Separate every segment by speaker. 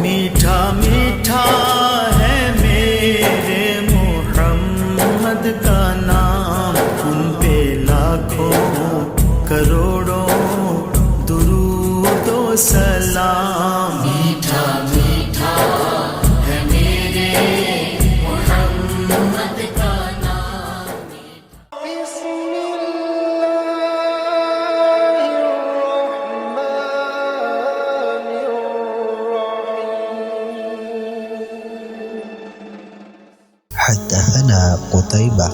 Speaker 1: मीठा मीठा है मेरे मोहम्मद का नाम, उन पे लाखों करोड़ों दुरूद व सलाम। मीठा मीठा है मेरे मोहम्मद का नाम।
Speaker 2: हद्दसना क़ुतैबा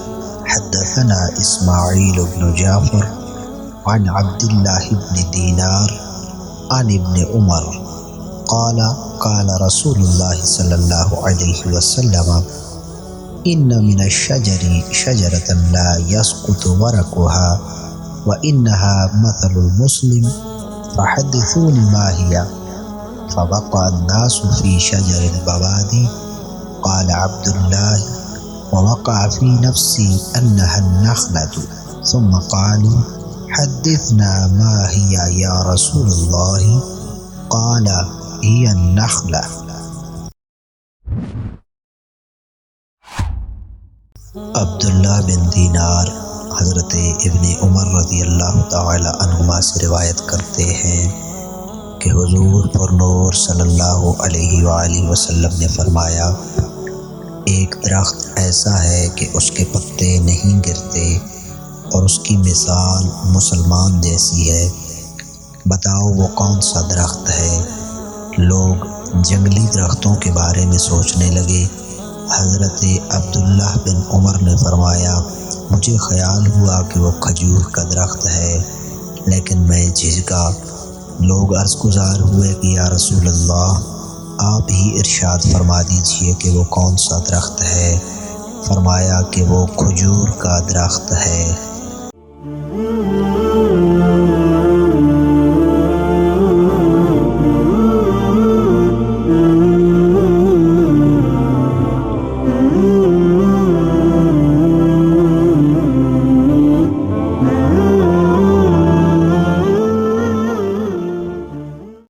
Speaker 2: हद्दसना इस्माईल इब्न जाफ़र अन अब्दुल्लाह इब्न दीनार अन इब्न उमर क़ाला क़ाला रसूलुल्लाह सल्लल्लाहु अलैहि वसल्लम इन्न मिनश्शजरि शजरतन ला यस्क़ुतु वरक़ुहा व इन्नहा मसलुल मुस्लिम फ़हद्दिसूनी मा हिया फ़वक़अ अन्नासु फ़ी शजरिल बवादी क़ाला अब्दुल्लाह ववक़अ फ़ी नफ़्सी अन्नहा अन्नख़लतु सुम्मा क़ालू हद्दिसना मा हिया या रसूलल्लाह क़ाला हिया अन्नख़ला। अब्दुल्लाह बिन दीनार हज़रत इब्न उमर रज़ियल्लाहु तआला अन्हुमा से रिवायत करते हैं कि हुज़ूर पुरनूर सल्लल्लाहु अलैहि वालैहि वसल्लम ने फरमाया, एक दरख्त ऐसा है कि उसके पत्ते नहीं गिरते और उसकी मिसाल मुसलमान जैसी है। बताओ वो कौन सा दरख्त है। लोग जंगली दरख्तों के बारे में सोचने लगे। हज़रत अब्दुल्लाह बिन उमर ने फरमाया, मुझे ख़याल हुआ कि वो खजूर का दरख्त है, लेकिन मैं झिझका। लोग अर्ज़गुज़ार हुए कि या रसूल अल्लाह, आप ही इरशाद फरमा दीजिए कि वो कौन सा दरख्त है। फरमाया कि वो खजूर का दरख्त है।